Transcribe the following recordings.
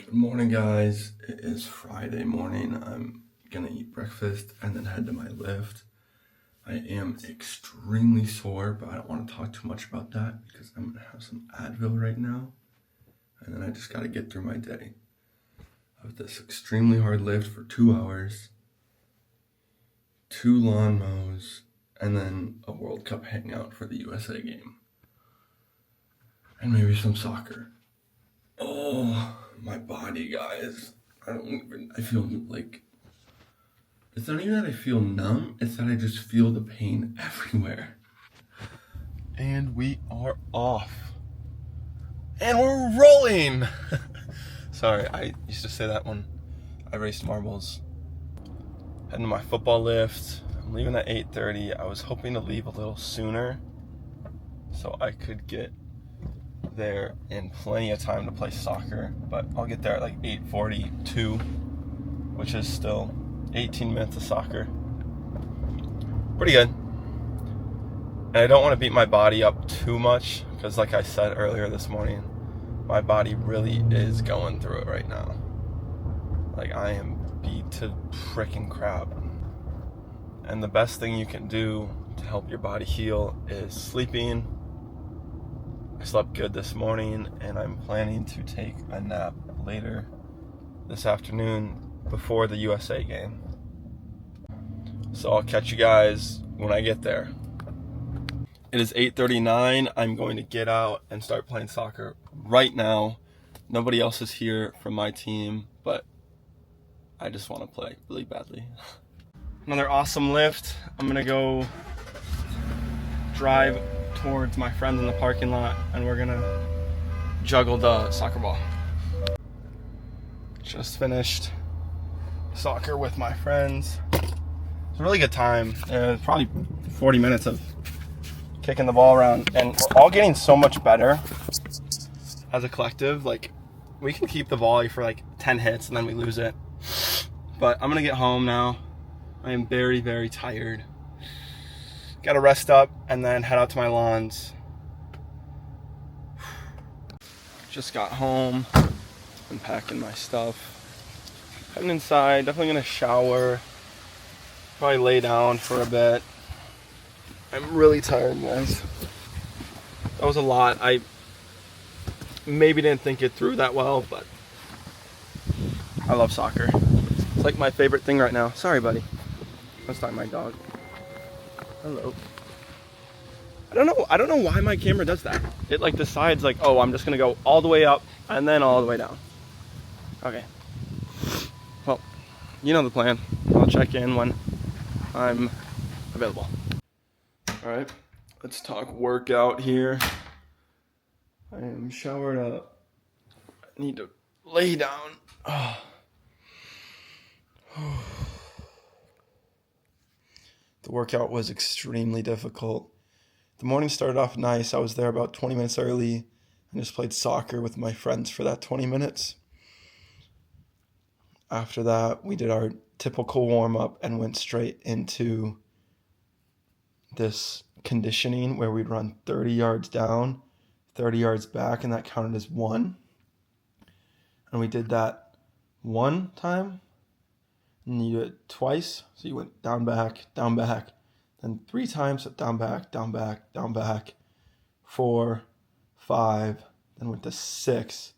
Good morning, guys. It is Friday morning. I'm gonna eat breakfast and then head to my lift. I am extremely sore, but I don't want to talk too much about that because I'm gonna have some Advil right now, and then I just gotta get through my day. I have this extremely hard lift for 2 hours, 2 lawn mows, and then a World Cup hangout for the USA game. And maybe some soccer. Oh, my body, guys. I feel like, it's not even that I feel numb, it's that I just feel the pain everywhere. And we are off. And we're rolling! Sorry, I used to say that when I raced marbles. Heading to my football lift. I'm leaving at 8:30. I was hoping to leave a little sooner so I could get there in plenty of time to play soccer, but I'll get there at like 8:42, which is still 18 minutes of soccer. Pretty good. And I don't want to beat my body up too much because, like I said earlier this morning, my body really is going through it right now. Like, I am beat to freaking crap. And the best thing you can do to help your body heal is sleeping. I slept good this morning, and I'm planning to take a nap later this afternoon before the USA game. So I'll catch you guys when I get there. It is 8:39. I'm going to get out and start playing soccer right now. Nobody else is here from my team, but I just want to play really badly. Another awesome lift. I'm going to go drive towards my friends in the parking lot, and we're gonna juggle the soccer ball. Just finished soccer with my friends. It's a really good time. Probably 40 minutes of kicking the ball around, and we're all getting so much better as a collective. Like, we can keep the volley for like 10 hits and then we lose it. But I'm gonna get home now. I am very, very tired. Gotta rest up and then head out to my lawns. Just got home. I'm packing my stuff. Heading inside, definitely gonna shower. Probably lay down for a bit. I'm really tired, guys. That was a lot. I maybe didn't think it through that well, but I love soccer. It's like my favorite thing right now. Sorry, buddy. That's not my dog. Hello. I don't know why my camera does that. It like decides like, oh, I'm just gonna go all the way up and then all the way down. Okay. Well, you know the plan. I'll check in when I'm available. All right, let's talk workout here. I am showered up. I need to lay down. Oh. The workout was extremely difficult. The morning started off nice. I was there about 20 minutes early and just played soccer with my friends for that 20 minutes. After that, we did our typical warm-up and went straight into this conditioning where we'd run 30 yards down, 30 yards back, and that counted as one. And we did that one time, and you do it twice. So you went down, back, then 3 times, so down, back, 4, 5, then went to 6.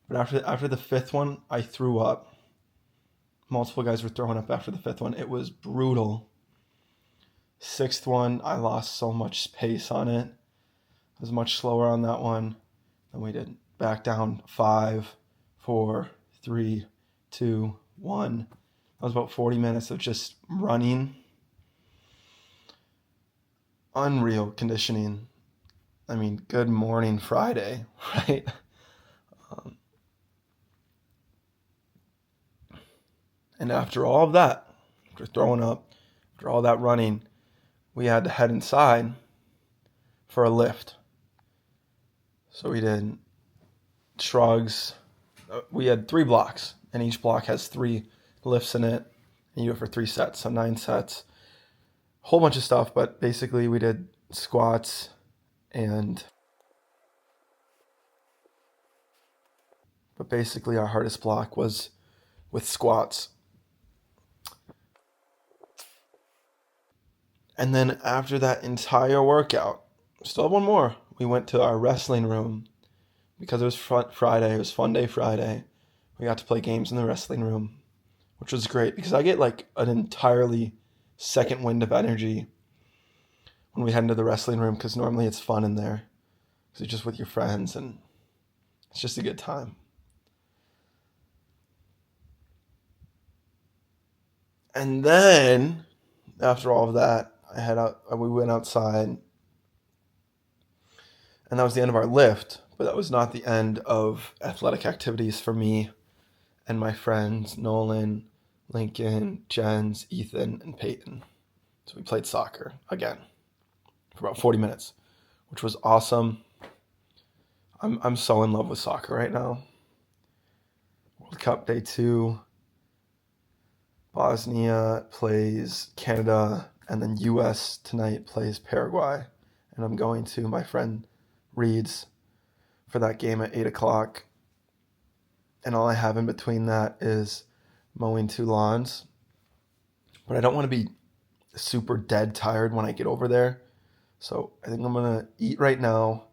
But after the 5th one, I threw up. Multiple guys were throwing up after the 5th one. It was brutal. 6th one, I lost so much pace on it. I was much slower on that one. Then we did back down 5, 4, 3, 2, 1. That was about 40 minutes of just running. Unreal conditioning. I mean, good morning Friday, right? And after all of that, after throwing up, after all that running, we had to head inside for a lift. So we did shrugs. We had 3 blocks, and each block has 3 lifts in it, and you do it for 3 sets, so 9 sets. Whole bunch of stuff, but basically we did squats and But basically our hardest block was with squats. And then after that entire workout, still have one more. We went to our wrestling room because it was Friday. It was Fun Day Friday. We got to play games in the wrestling room, which was great because I get like an entirely second wind of energy when we head into the wrestling room, because normally it's fun in there because you're just with your friends and it's just a good time. And then after all of that, we went outside, and that was the end of our lift, but that was not the end of athletic activities for me and my friends, Nolan, Lincoln, Jens, Ethan, and Peyton. So we played soccer again for about 40 minutes, which was awesome. I'm so in love with soccer right now. World Cup Day 2. Bosnia plays Canada, and then US tonight plays Paraguay. And I'm going to my friend Reed's for that game at 8 o'clock. And all I have in between that is mowing 2 lawns. But I don't want to be super dead tired when I get over there. So I think I'm going to eat right now.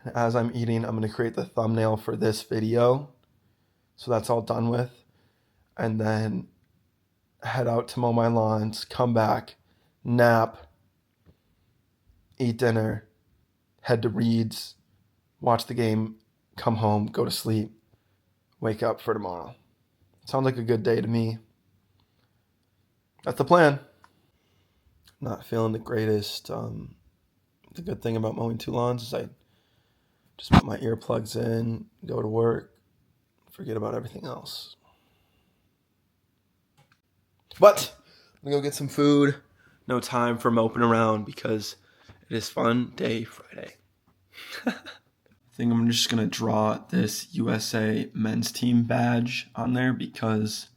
And as I'm eating, I'm going to create the thumbnail for this video. So that's all done with. And then head out to mow my lawns, come back, nap, eat dinner, head to Reed's, watch the game, come home, go to sleep, wake up for tomorrow. Sounds like a good day to me. That's the plan. Not feeling the greatest. The good thing about mowing 2 lawns is I just put my earplugs in, go to work, forget about everything else. But I'm going to go get some food. No time for moping around because it is Fun Day Friday. I think I'm just going to draw this USA men's team badge on there because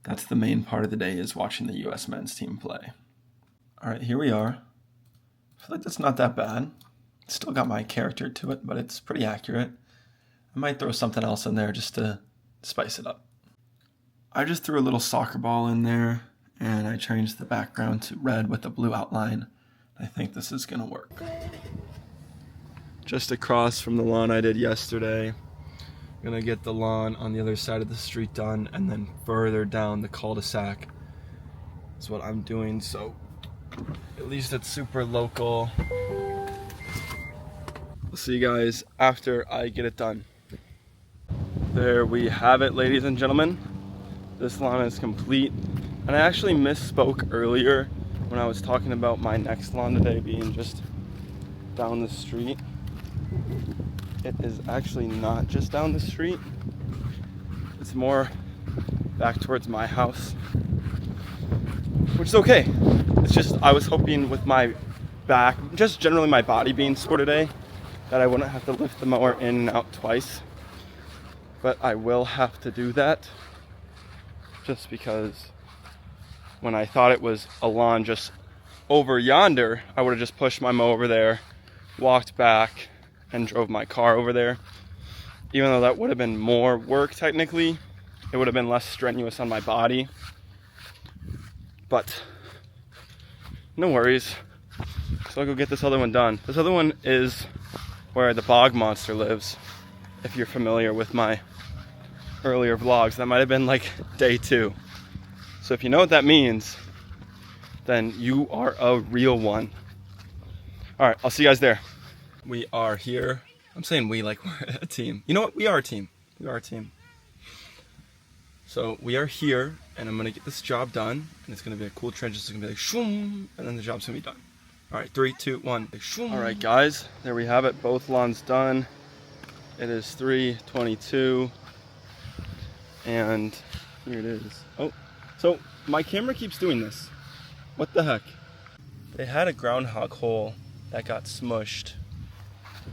that's the main part of the day, is watching the US men's team play. All right, here we are. I feel like that's not that bad. It's still got my character to it, but it's pretty accurate. I might throw something else in there just to spice it up. I just threw a little soccer ball in there, and I changed the background to red with a blue outline. I think this is going to work. Just across from the lawn I did yesterday. I'm going to get the lawn on the other side of the street done, and then further down the cul-de-sac is what I'm doing, so at least it's super local. We'll see you guys after I get it done. There we have it, ladies and gentlemen. This lawn is complete, and I actually misspoke earlier when I was talking about my next lawn today being just down the street. It is actually not just down the street. It's more back towards my house, which is okay. It's just I was hoping with my back, just generally my body being sore today, that I wouldn't have to lift the mower in and out twice. But I will have to do that. Just because when I thought it was a lawn just over yonder, I would have just pushed my mow over there, walked back, and drove my car over there. Even though that would have been more work technically, it would have been less strenuous on my body. But no worries. So I'll go get this other one done. This other one is where the bog monster lives. If you're familiar with my earlier vlogs, that might have been like day 2. So if you know what that means, then you are a real one. All right, I'll see you guys there. We are here. I'm saying we like we're a team. You know what? We are a team. We are a team. So we are here, and I'm gonna get this job done, and it's gonna be a cool transition. It's gonna be like shoom, and then the job's gonna be done. All right, 3, 2, 1. Shoom. All right, guys, there we have it. Both lawns done. It is 3:22. And here it is. Oh, so my camera keeps doing this. What the heck? They had a groundhog hole that got smushed,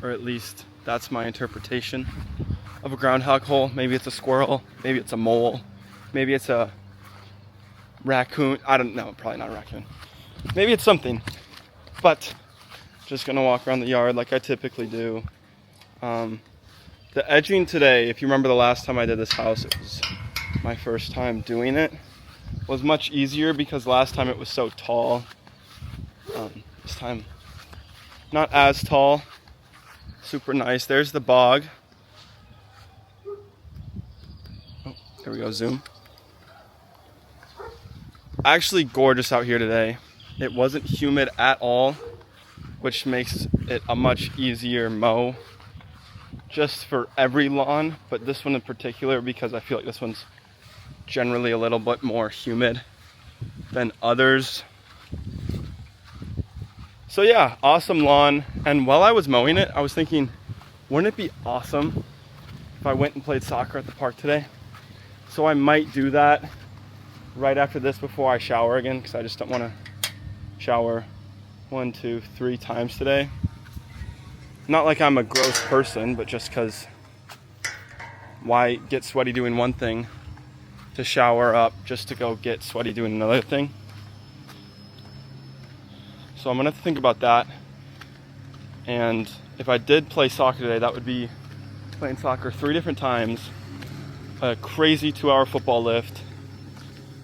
or at least that's my interpretation of a groundhog hole. Maybe it's a squirrel, maybe it's a mole, maybe it's a raccoon. I don't know, probably not a raccoon. Maybe it's something, but just gonna walk around the yard like I typically do. The edging today, if you remember the last time I did this house, it was my first time doing it, was much easier because last time it was so tall. This time, not as tall. Super nice. There's the bog. Oh, there we go, zoom. Actually gorgeous out here today. It wasn't humid at all, which makes it a much easier mow just for every lawn, but this one in particular because I feel like this one's generally a little bit more humid than others. So yeah, awesome lawn. And while I was mowing it, I was thinking, wouldn't it be awesome if I went and played soccer at the park today? So I might do that right after this before I shower again, because I just don't want to shower 1, 2, 3 times today. Not like I'm a gross person, but just because why get sweaty doing one thing to shower up just to go get sweaty doing another thing? So I'm gonna have to think about that. And if I did play soccer today, that would be playing soccer 3 different times, a crazy 2-hour football lift,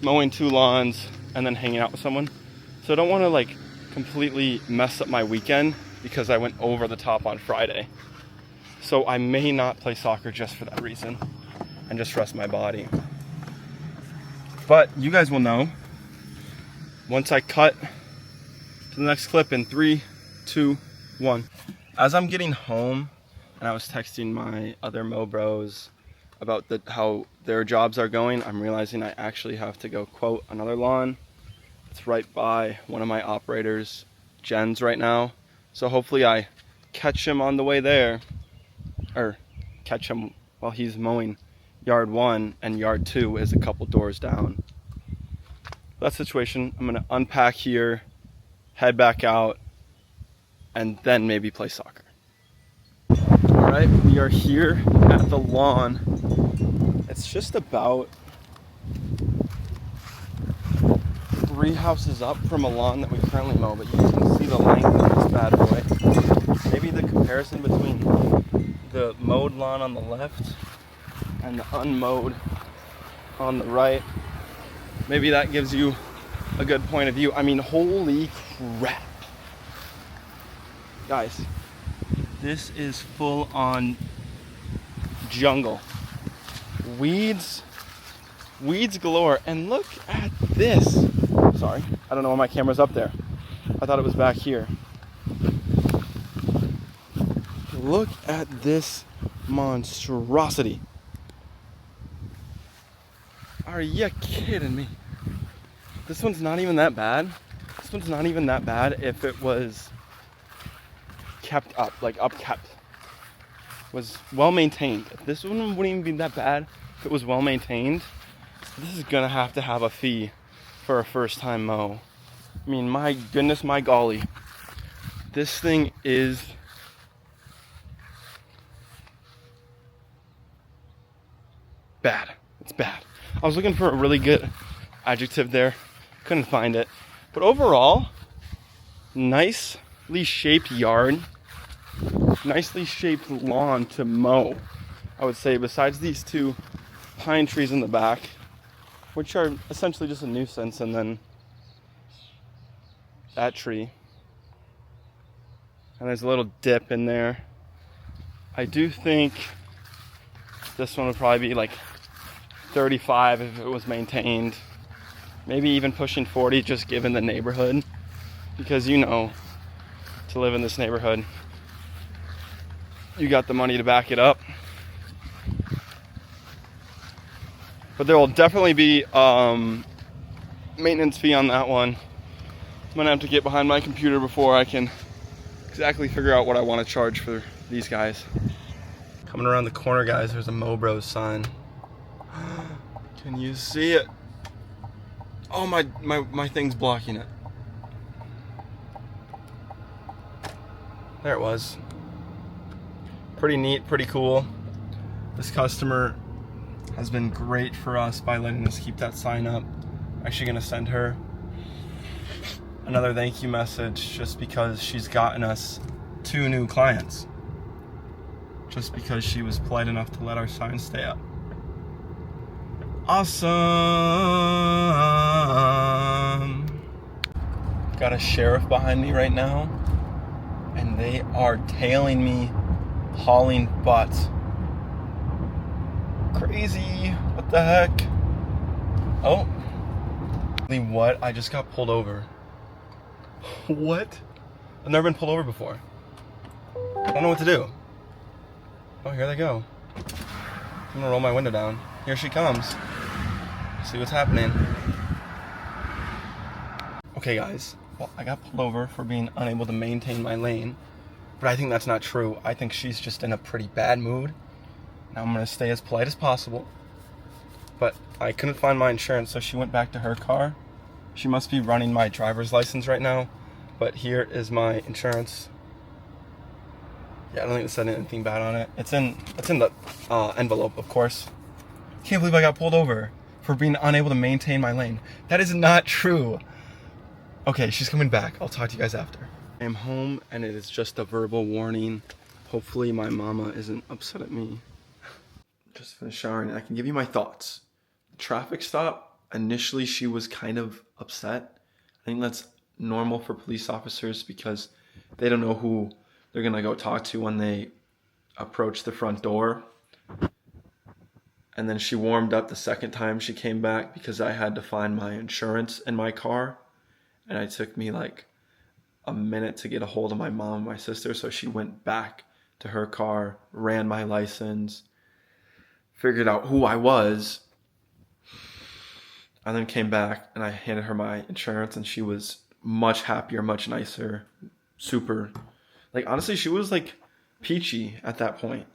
mowing 2 lawns, and then hanging out with someone. So I don't want to like completely mess up my weekend because I went over the top on Friday. So I may not play soccer just for that reason and just rest my body. But you guys will know once I cut to the next clip in 3, 2, 1. As I'm getting home and I was texting my other mow bros about how their jobs are going, I'm realizing I actually have to go quote another lawn. It's right by one of my operators, Jen's, right now. So hopefully I catch him on the way there, or catch him while he's mowing yard 1, and yard 2 is a couple doors down. That situation, I'm gonna unpack here, head back out, and then maybe play soccer. All right, we are here at the lawn. It's just about 3 houses up from a lawn that we currently mow, but you can see the length of this bad boy. Maybe the comparison between the mowed lawn on the left and the unmowed on the right, maybe that gives you a good point of view. I mean, holy crap. Guys, this is full on jungle. Weeds galore, and look at this. Sorry, I don't know why my camera's up there. I thought it was back here. Look at this monstrosity. Are you kidding me? This one's not even that bad. This one's not even that bad if it was kept up, like upkept. Was well maintained. This one wouldn't even be that bad if it was well maintained. This is gonna have to have a fee for a first time mow. I mean, my goodness, my golly. This thing is bad. It's bad. I was looking for a really good adjective there. Couldn't find it. But overall, nicely shaped yard. Nicely shaped lawn to mow, I would say, besides these 2 pine trees in the back, which are essentially just a nuisance, and then that tree. And there's a little dip in there. I do think this one would probably be like 35 if it was maintained. Maybe even pushing 40 just given the neighborhood. Because you know, to live in this neighborhood, you got the money to back it up. But there will definitely be maintenance fee on that one. I'm gonna have to get behind my computer before I can exactly figure out what I want to charge for these guys. Coming around the corner, guys, there's a Mow Bros sign. Can you see it? Oh, my thing's blocking it. There it was. Pretty neat, pretty cool. This customer has been great for us by letting us keep that sign up. I'm actually gonna send her another thank you message just because she's gotten us 2 new clients. just because she was polite enough to let our sign stay up. Awesome! Got a sheriff behind me right now, and they are tailing me, hauling butt. Crazy. What the heck? Oh. What? I just got pulled over. What? I've never been pulled over before. I don't know what to do. Oh, here they go. I'm gonna roll my window down. Here she comes. See what's happening. Okay, guys. Well, I got pulled over for being unable to maintain my lane, but I think that's not true. I think she's just in a pretty bad mood. Now I'm gonna stay as polite as possible, but I couldn't find my insurance, so she went back to her car. She must be running my driver's license right now, but here is my insurance. Yeah, I don't think it said anything bad on it. It's in the envelope, of course. Can't believe I got pulled over for being unable to maintain my lane. That is not true. Okay, she's coming back. I'll talk to you guys after. I am home, and it is just a verbal warning. Hopefully my mama isn't upset at me. Just finished showering. I can give you my thoughts. Traffic stop. Initially, she was kind of upset. I think that's normal for police officers because they don't know who they're gonna go talk to when they approach the front door. And then she warmed up the second time she came back because I had to find my insurance in my car. And it took me like a minute to get a hold of my mom and my sister. So she went back to her car, ran my license, figured out who I was, and then came back and I handed her my insurance, and she was much happier, much nicer, super. Like, honestly, she was like peachy at that point.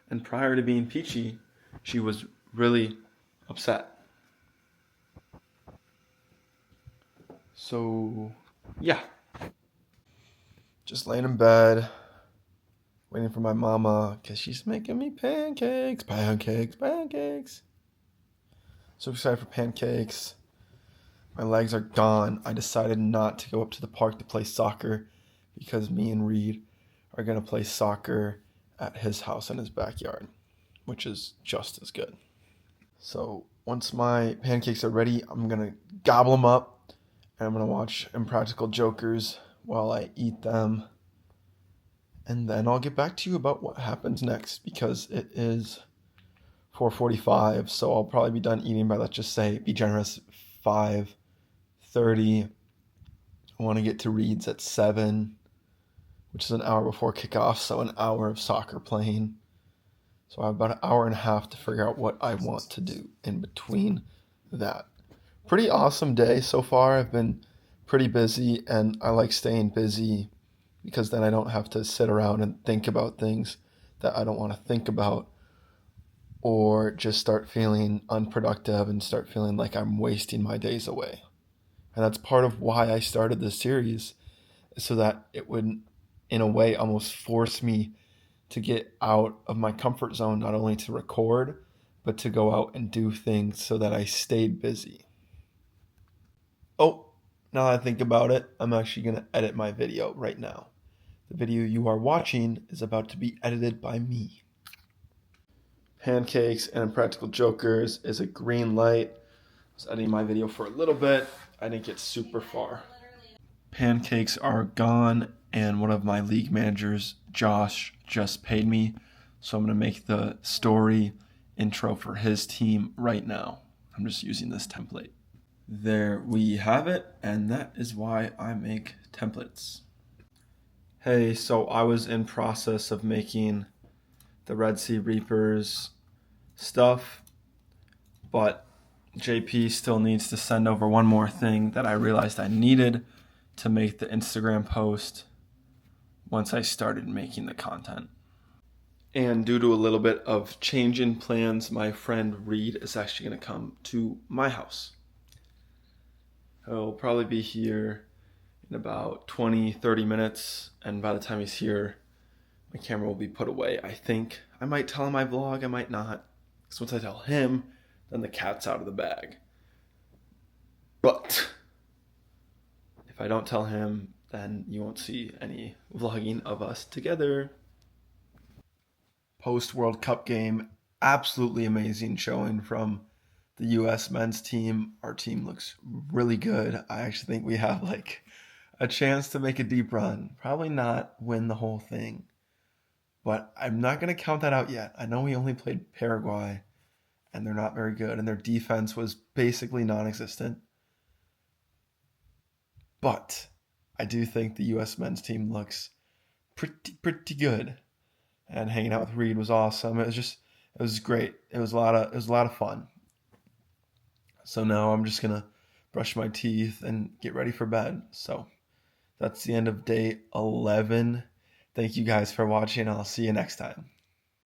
And prior to being peachy, she was really upset. So, yeah. Just laying in bed, waiting for my mama, because she's making me pancakes. So excited for pancakes. My legs are gone. I decided not to go up to the park to play soccer because me and Reed are going to play soccer at his house in his backyard, which is just as good. So once my pancakes are ready, I'm going to gobble them up, and I'm going to watch Impractical Jokers while I eat them. And then I'll get back to you about what happens next, because it is 4:45, so I'll probably be done eating by, let's just say, be generous, 5:30. I want to get to Reed's at 7, which is an hour before kickoff, so an hour of soccer playing. So I have about an hour and a half to figure out what I want to do in between that. Pretty awesome day so far. I've been pretty busy, and I like staying busy because then I don't have to sit around and think about things that I don't want to think about, or just start feeling unproductive and start feeling like I'm wasting my days away. And that's part of why I started this series, so that it would, in a way, almost force me to get out of my comfort zone, not only to record, but to go out and do things so that I stayed busy. Oh, now that I think about it, I'm actually going to edit my video right now. The video you are watching is about to be edited by me. Pancakes and Impractical Jokers is a green light. I was editing my video for a little bit. I didn't get super far. Pancakes are gone, and one of my league managers, Josh, just paid me. So I'm going to make the story intro for his team right now. I'm just using this template. There we have it, and that is why I make templates. Hey, so I was in process of making the Red Sea Reapers stuff, but JP still needs to send over one more thing that I realized I needed to make the Instagram post once I started making the content. And due to a little bit of change in plans, my friend Reed is actually going to come to my house. He'll probably be here in about 20-30 minutes, and by the time he's here, my camera will be put away. I think I might tell him I vlog, I might not. Because once I tell him, then the cat's out of the bag. But if I don't tell him, then you won't see any vlogging of us together. post World Cup game. Absolutely amazing showing from the U.S. men's team. Our team looks really good. I actually think we have like a chance to make a deep run. Probably not win the whole thing, but I'm not going to count that out yet. I know we only played Paraguay, and they're not very good, and their defense was basically non-existent. But I do think the U.S. men's team looks pretty good. And hanging out with Reed was awesome. It was great. It was a lot of fun. So now I'm just gonna brush my teeth and get ready for bed. So that's the end of day 11. Thank you guys for watching. I'll see you next time.